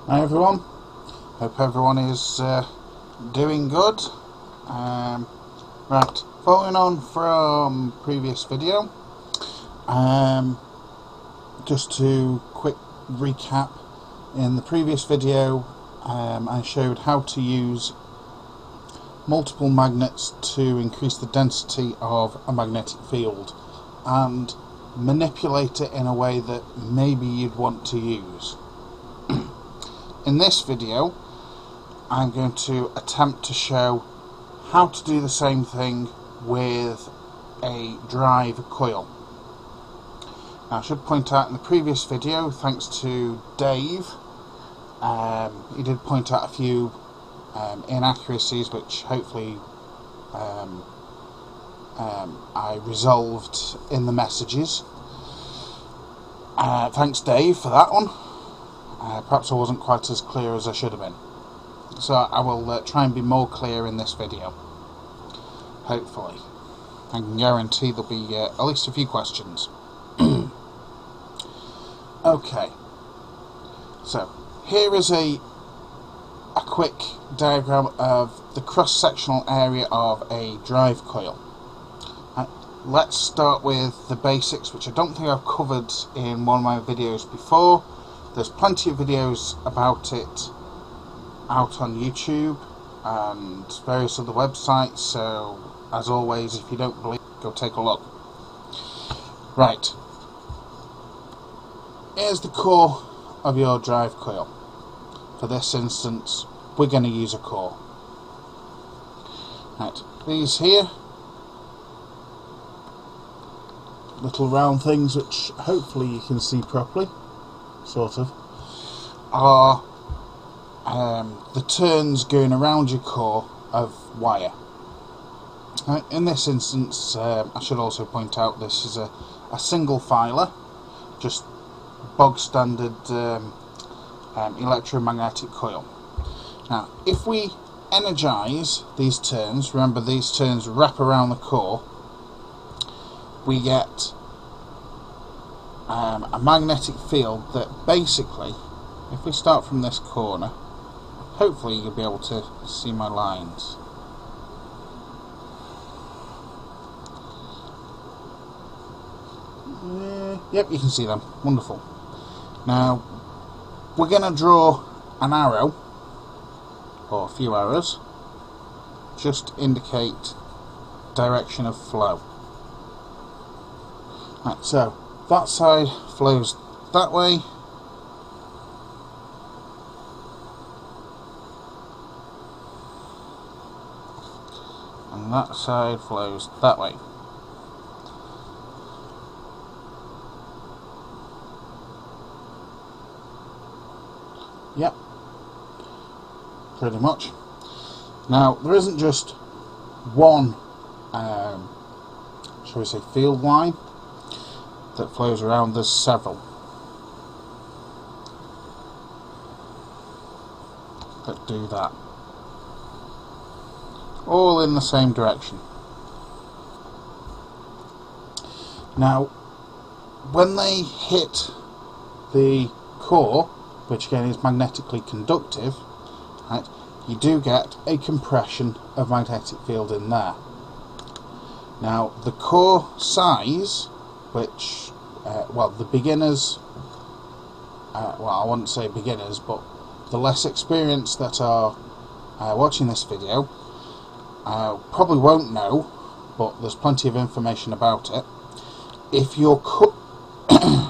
Hi everyone, hope everyone is doing good. Right, following on from previous video, just to quick recap, in the previous video I showed how to use multiple magnets to increase the density of a magnetic field and manipulate it in a way that maybe you'd want to use. In this video, I'm going to attempt to show how to do the same thing with a drive coil. Now, I should point out in the previous video, thanks to Dave, he did point out a few inaccuracies which hopefully I resolved in the messages. Thanks Dave for that one. Perhaps I wasn't quite as clear as I should have been. So I will try and be more clear in this video. Hopefully. I can guarantee there'll be at least a few questions. Okay. So, here is a quick diagram of the cross-sectional area of a drive coil. Let's start with the basics, which I don't think I've covered in one of my videos before. There's plenty of videos about it out on YouTube and various other websites, so as always, if you don't believe, go take a look. Right, here's the core of your drive coil. For this instance, we're going to use a core. Right, these here, little round things which hopefully you can see properly, sort of, are the turns going around your core of wire. In this instance, I should also point out this is a single filer, just bog standard electromagnetic coil. Now, if we energize these turns, remember these turns wrap around the core, we get a magnetic field that basically, if we start from this corner, hopefully you'll be able to see my lines. Yep, you can see them. Wonderful. Now, we're going to draw an arrow, or a few arrows, just to indicate direction of flow. Right, so that side flows that way, and that side flows that way. Yep, pretty much. Now, there isn't just one, shall we say, field line that flows around. There's several that do that, all in the same direction. Now, when they hit the core, which again is magnetically conductive, right, you do get a compression of magnetic field in there. Now, the core size, which, well, the beginners, well, I wouldn't say beginners, but the less experienced that are watching this video probably won't know, but there's plenty of information about it. If your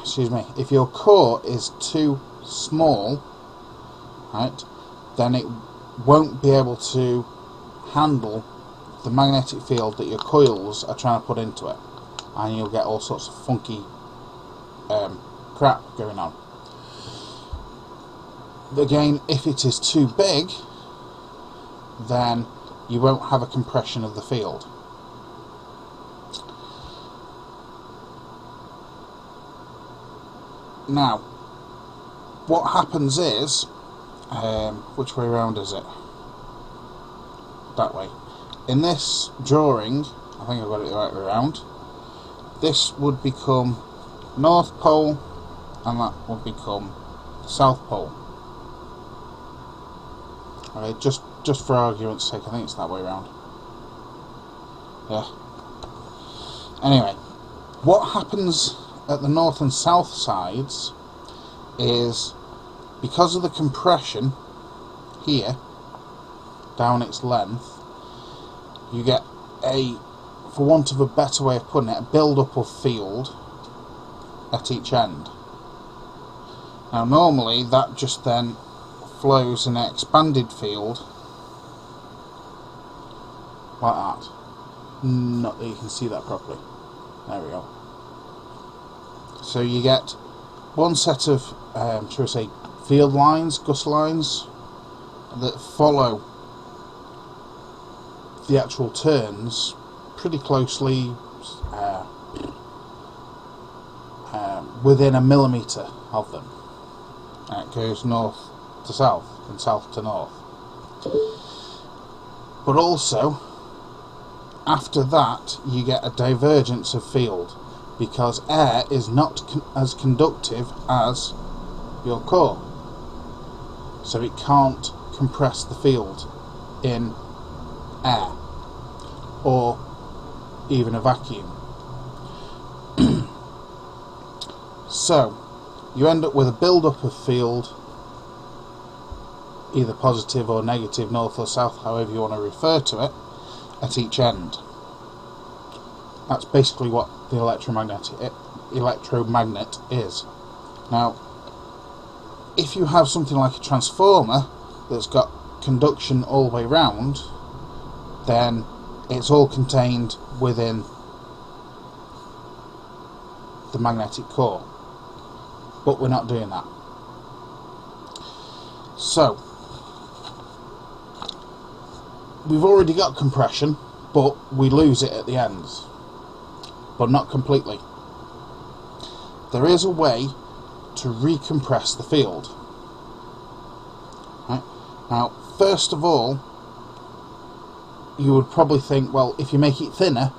excuse me, if your core is too small, right, then it won't be able to handle the magnetic field that your coils are trying to put into it, and you'll get all sorts of funky crap going on. Again, if it is too big, then you won't have a compression of the field. Now, what happens is, which way around is it? That way. In this drawing, I think I've got it the right way around, this would become North Pole, and that would become the South Pole. Okay, just for argument's sake, I think it's that way around. Yeah. Anyway, what happens at the north and south sides is, because of the compression here down its length, you get a, for want of a better way of putting it, a build-up of field at each end. Now normally that just then flows in an expanded field like that. Not that you can see that properly. There we go. So you get one set of, shall we say, field lines, gust lines, that follow the actual turns pretty closely, within a millimetre of them. And it goes north to south and south to north. But also, after that, you get a divergence of field, because air is not as conductive as your core, so it can't compress the field in air or even a vacuum. So you end up with a build-up of field, either positive or negative, north or south, however you want to refer to it, at each end. That's basically what the electromagnet is. Now, if you have something like a transformer that's got conduction all the way round, then it's all contained within the magnetic core. But we're not doing that. So, we've already got compression, but we lose it at the ends. But not completely. There is a way to recompress the field. Right? Now, first of all, you would probably think, well, if you make it thinner,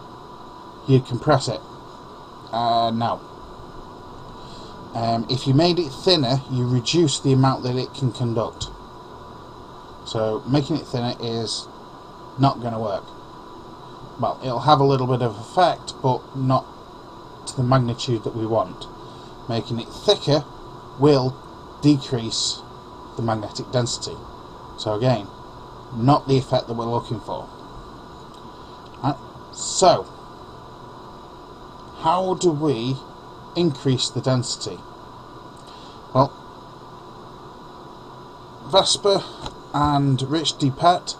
you'd compress it. No. If you made it thinner, you reduce the amount that it can conduct. So making it thinner is not going to work. Well, it'll have a little bit of effect, but not to the magnitude that we want. Making it thicker will decrease the magnetic density. So again, not the effect that we're looking for. Right. So, how do we increase the density? Well, Vesper and Rich DePet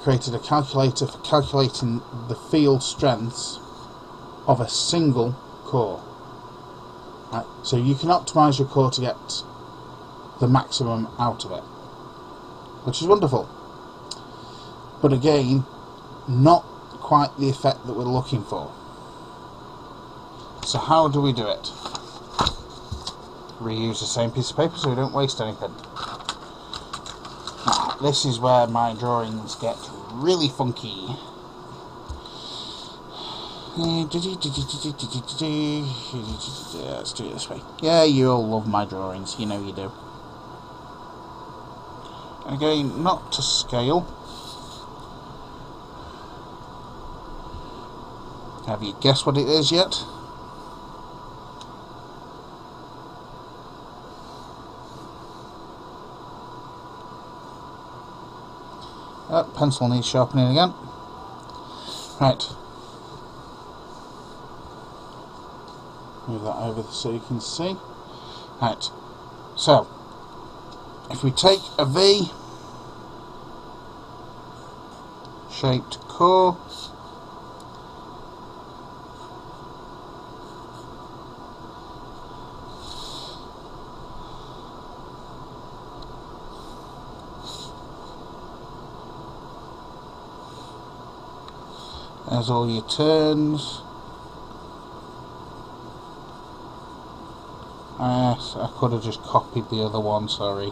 created a calculator for calculating the field strengths of a single core. Right. So you can optimize your core to get the maximum out of it, which is wonderful. But again, not quite the effect that we're looking for. So how do we do it? Reuse the same piece of paper so we don't waste anything. Now, this is where my drawings get really funky. Let's do it this way. Yeah, you all love my drawings, you know you do. Again, not to scale. Have you guessed what it is yet? Pencil needs sharpening again. Right. Move that over so you can see. Right. So, if we take a V shaped core, there's all your turns. Yes, I could have just copied the other one, sorry.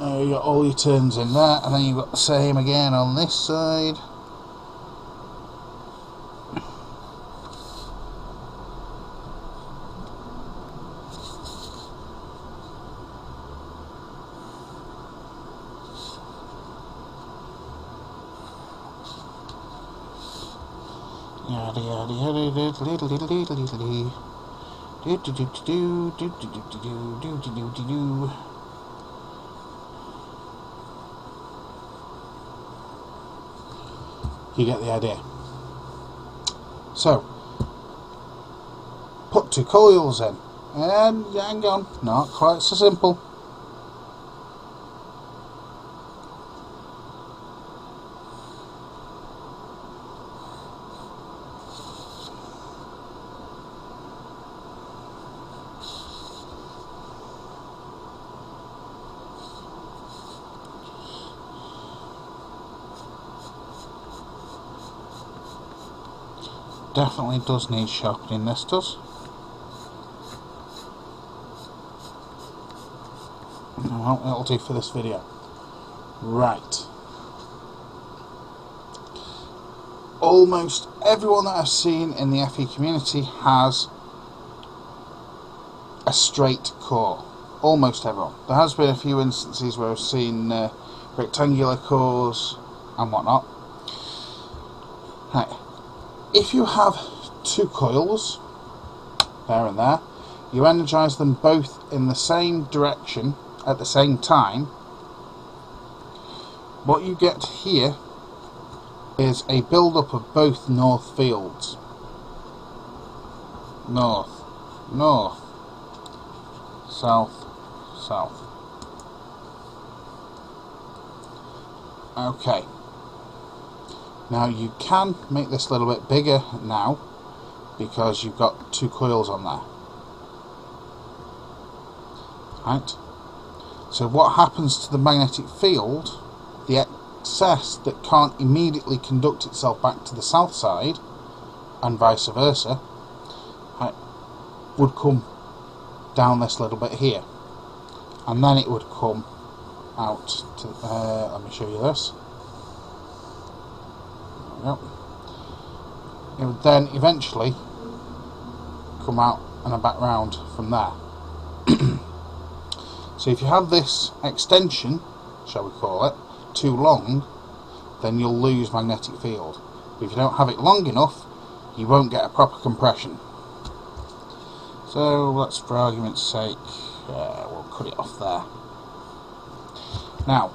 You got all your turns in there, and then you've got the same again on this side. Yada yada yada diddly diddly diddly. Do do do do do do do do do do do do do. You get the idea. So, put 2 coils in, and hang on, not quite so simple. Definitely does need sharpening, this does. Well, it'll do for this video. Right. Almost everyone that I've seen in the FE community has a straight core. Almost everyone. There has been a few instances where I've seen rectangular cores and whatnot. Right. If you have 2 coils, there and there, you energise them both in the same direction at the same time, what you get here is a build-up of both north fields. North, north, south, south. Okay. Now you can make this a little bit bigger now because you've got 2 coils on there. Right. So what happens to the magnetic field, the excess that can't immediately conduct itself back to the south side, and vice versa, right, would come down this little bit here. And then it would come out to, let me show you this. Yep. It would then eventually come out and back round from there. So if you have this extension, shall we call it, too long, then you'll lose magnetic field. But if you don't have it long enough, you won't get a proper compression. So let's, for argument's sake, we'll cut it off there. Now,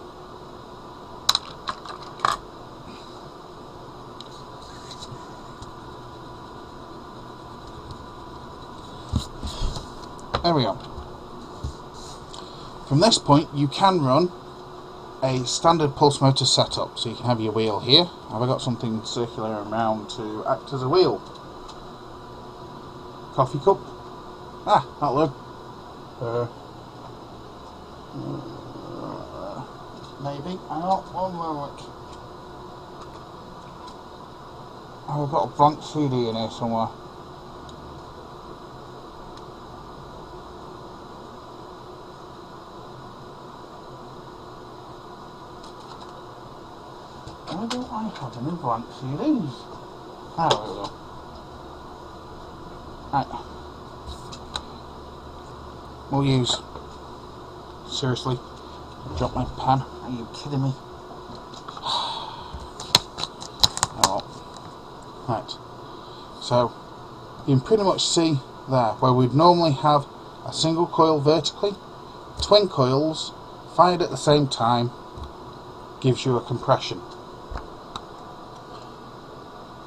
there we go. From this point you can run a standard pulse motor setup. So you can have your wheel here. Have I got something circular around to act as a wheel? Coffee cup? Ah, that'll do. Maybe. Hang on, one moment. Oh, I've got a blank CD in here somewhere. Why don't I have any blank CDs? There we go. Right. We'll use... Seriously? I dropped my pen. Are you kidding me? Oh. Right. So, you can pretty much see there, where we'd normally have a single coil vertically, twin coils, fired at the same time, gives you a compression.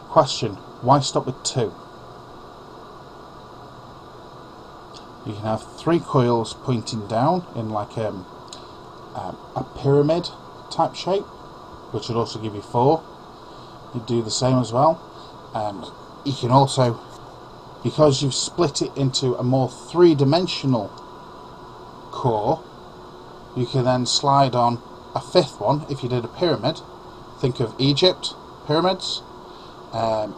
Question, why stop with 2? You can have 3 coils pointing down in like a pyramid type shape, which would also give you 4. You'd do the same as well. You can also, because you've split it into a more 3-dimensional core, you can then slide on a 5th one. If you did a pyramid, think of Egypt pyramids.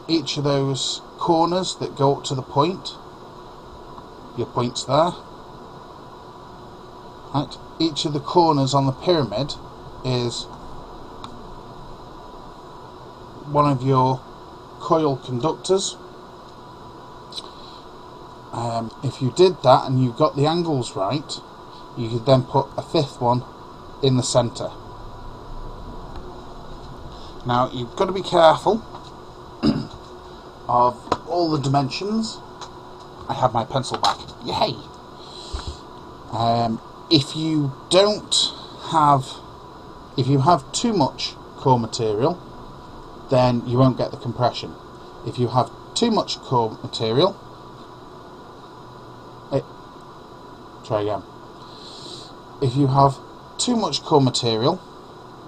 Each of those corners that go up to the point, your point's there. Right. Each of the corners on the pyramid is one of your coil conductors. If you did that and you got the angles right, you could then put a 5th one in the centre. Now you've got to be careful of all the dimensions. I have my pencil back. Yay! If you have too much core material, then you won't get the compression. If you have too much core material, try again. If you have too much core material,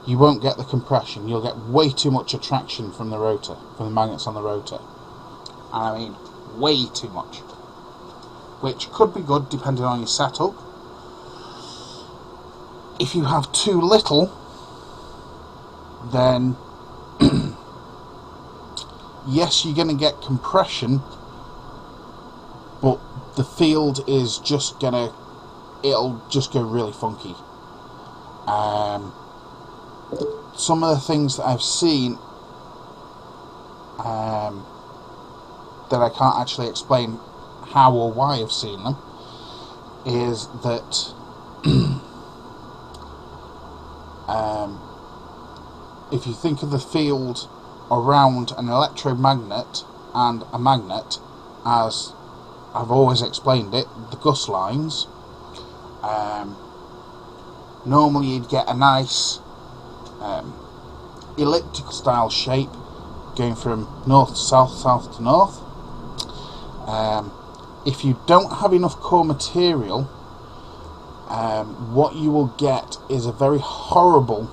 you won't get the compression. You'll get way too much attraction from the rotor, from the magnets on the rotor. And I mean way too much. Which could be good depending on your setup. If you have too little, then yes, you're going to get compression, but the field is just gonna, it'll just go really funky. Some of the things that I've seen that I can't actually explain how or why I've seen them is that if you think of the field around an electromagnet and a magnet as I've always explained it, the Gus lines, normally you'd get a nice elliptical style shape going from north to south, south to north. If you don't have enough core material, what you will get is a very horrible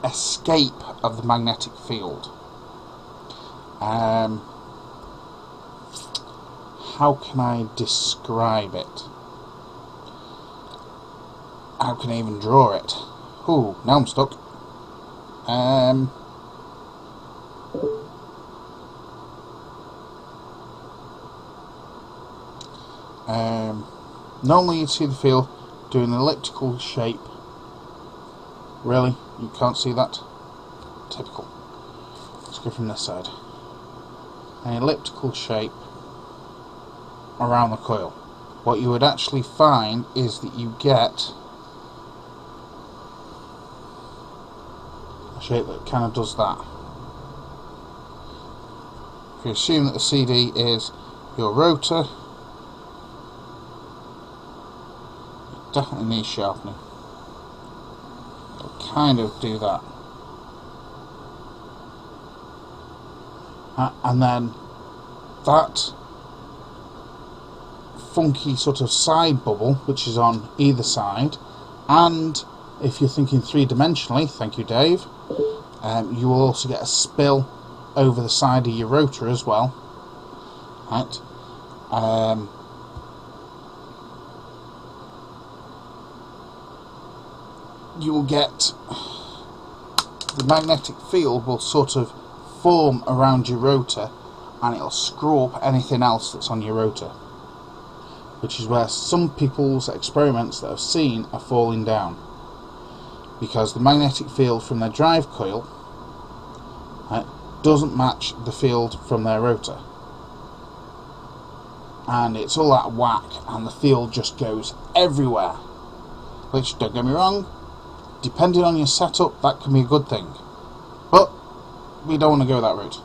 escape of the magnetic field. How can I describe it? How can I even draw it? Ooh, now I'm stuck. Normally you'd see the field do an elliptical shape. Really? You can't see that? Typical. Let's go from this side. An elliptical shape around the coil. What you would actually find is that you get a shape that kind of does that. If you assume that the CD is your rotor, it definitely needs sharpening. It'll kind of do that. And then that funky sort of side bubble, which is on either side, and if you're thinking three-dimensionally, thank you Dave, you will also get a spill over the side of your rotor as well, right? You will get the magnetic field will sort of form around your rotor, and it'll screw up anything else that's on your rotor, which is where some people's experiments that I've seen are falling down, because the magnetic field from their drive coil, right, doesn't match the field from their rotor, and it's all out of whack, and the field just goes everywhere, which, don't get me wrong, depending on your setup, that can be a good thing, but we don't want to go that route.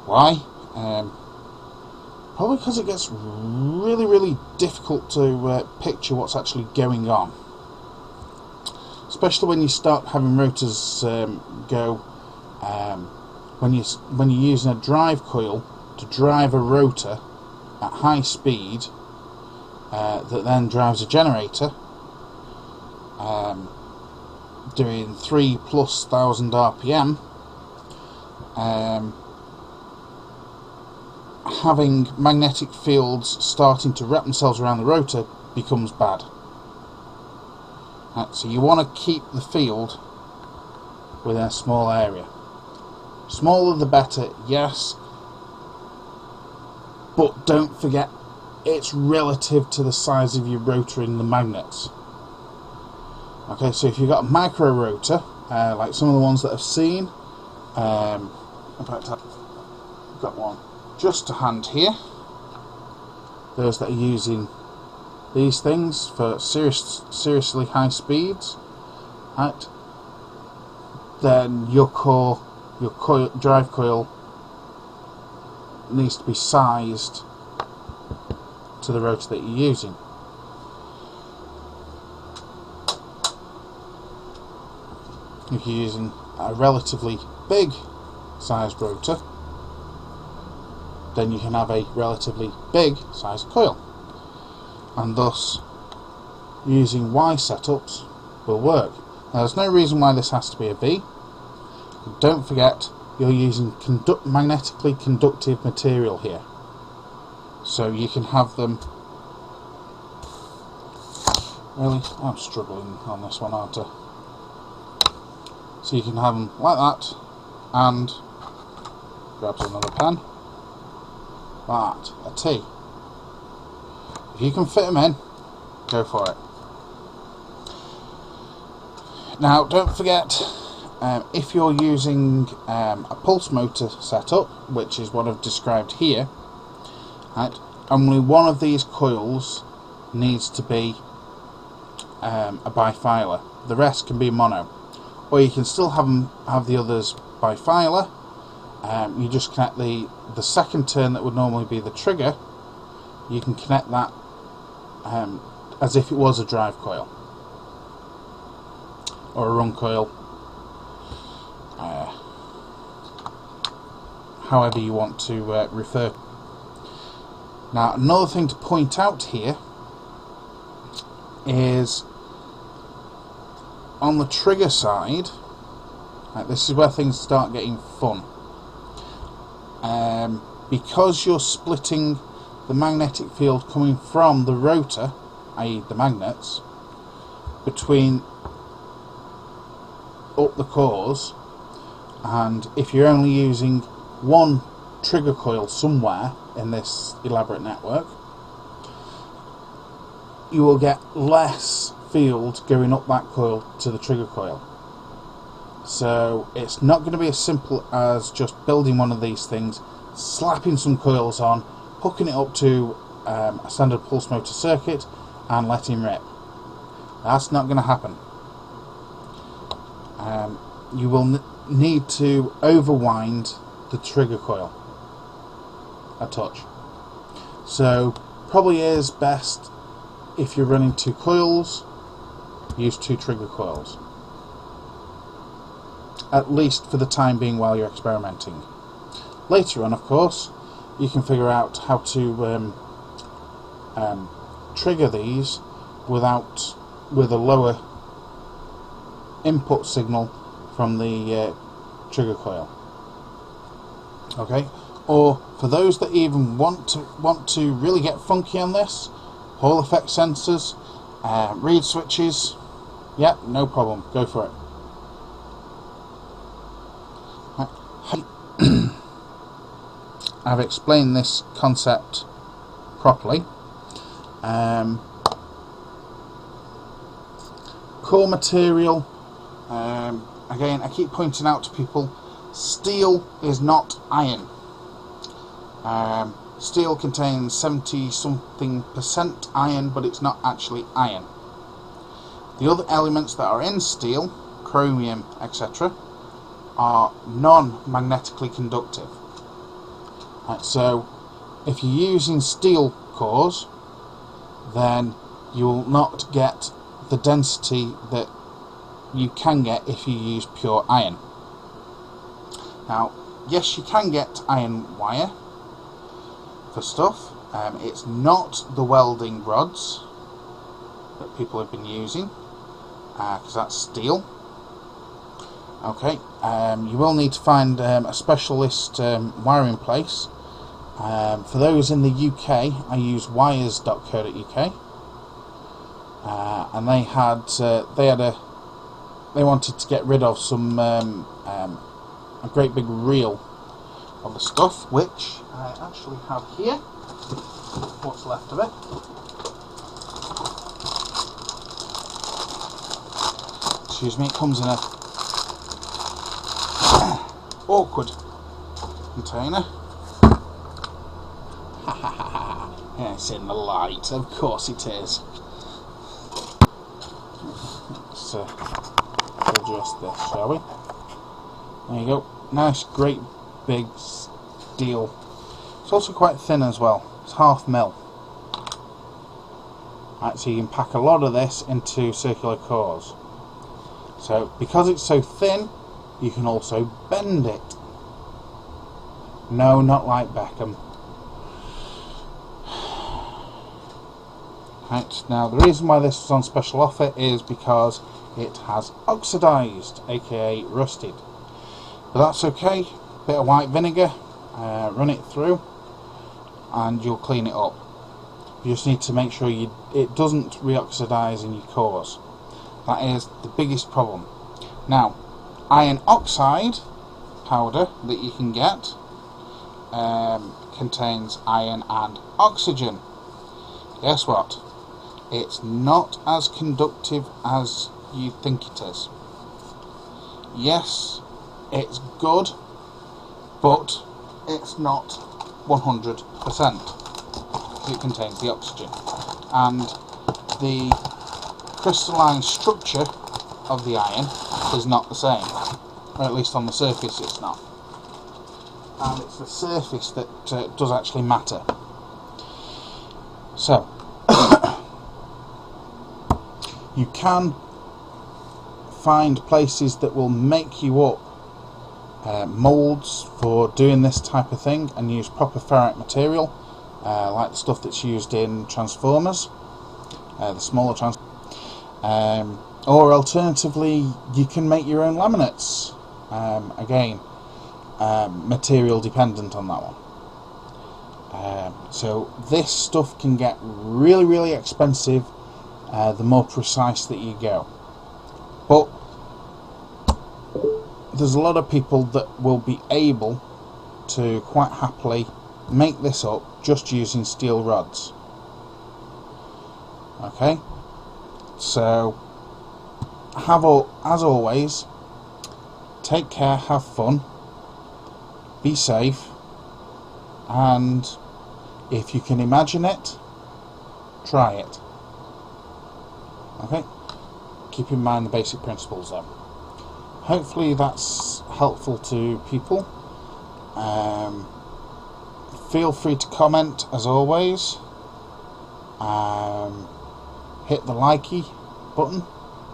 Why? Probably because it gets really difficult to picture what's actually going on, especially when you start having rotors go when you're using a drive coil to drive a rotor at high speed that then drives a generator doing 3,000+ RPM. Having magnetic fields starting to wrap themselves around the rotor becomes bad. Right, so you want to keep the field within a small area. Smaller the better, yes, but don't forget it's relative to the size of your rotor in the magnets. Okay, so if you've got a micro rotor, like some of the ones that I've seen, in fact I've got one just to hand here, those that are using these things for seriously high speeds, right? then your drive coil needs to be sized to the rotor that you're using. If you're using a relatively big sized rotor, then you can have a relatively big sized coil, and thus using Y setups will work. Now, there's no reason why this has to be a V. Don't forget, you're using magnetically conductive material here, so you can have them. Really, I'm struggling on this one, aren't I? So you can have them like that, and grabs another pen, like that, a T. If you can fit them in, go for it. Now, don't forget, if you're using a pulse motor setup, which is what I've described here, right, only one of these coils needs to be a bifilar. The rest can be mono, or you can still have the others bifilar. You just connect the second turn that would normally be the trigger. You can connect that as if it was a drive coil or a run coil, however you want to refer. Now, another thing to point out here is on the trigger side, this is where things start getting fun. Because you're splitting the magnetic field coming from the rotor, i.e. the magnets, between up the cores, and if you're only using one trigger coil somewhere in this elaborate network, you will get less field going up that coil to the trigger coil. So it's not going to be as simple as just building one of these things, slapping some coils on, hooking it up to a standard pulse motor circuit and letting rip. That's not going to happen. You will need to overwind the trigger coil a touch. So probably is best, if you're running 2 coils, use 2 trigger coils, at least for the time being while you're experimenting. Later on, of course, you can figure out how to trigger these with a lower input signal from the trigger coil. Okay, or for those that even want to really get funky on this, Hall effect sensors, reed switches, yeah, no problem, go for it. I've explained this concept properly. Core material, again, I keep pointing out to people, steel is not iron. Steel contains 70-something% iron, but it's not actually iron. The other elements that are in steel, chromium, etc., are non-magnetically conductive. Right, so if you're using steel cores, then you will not get the density that you can get if you use pure iron. Now, yes, you can get iron wire for stuff. It's not the welding rods that people have been using, because that's steel. Okay, you will need to find a specialist wiring place. For those in the UK, I use wires.co.uk, and they wanted to get rid of some a great big reel of the stuff, which I actually have here. What's left of it? Excuse me, it comes in a awkward container. It's in the light, of course it is. Let's adjust this, shall we? There you go. Nice, great big steel. It's also quite thin as well. It's 1/2 mil. Right, so you can pack a lot of this into circular cores. So because it's so thin, you can also bend it. No, not like Beckham. Right, now the reason why this is on special offer is because it has oxidised, aka rusted. But that's okay. Bit of white vinegar, run it through, and you'll clean it up. You just need to make sure it doesn't re-oxidise in your cores. That is the biggest problem. Now, iron oxide powder that you can get contains iron and oxygen. Guess what? It's not as conductive as you think it is. Yes, it's good, but it's not 100%. It contains the oxygen, and the crystalline structure of the iron is not the same, or at least on the surface it's not. And it's the surface that does actually matter. So you can find places that will make you up moulds for doing this type of thing and use proper ferrite material, like the stuff that's used in transformers, the smaller transformers. Or alternatively, you can make your own laminates. Again, material dependent on that one. So this stuff can get really, really expensive the more precise that you go. But there's a lot of people that will be able to quite happily make this up just using steel rods. Okay, so as always, take care, have fun, be safe, and if you can imagine it, try it. Okay, keep in mind the basic principles though. Hopefully that's helpful to people. Feel free to comment as always. Hit the likey button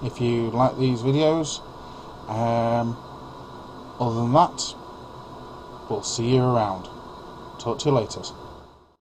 if you like these videos. Other than that, we'll see you around. Talk to you later.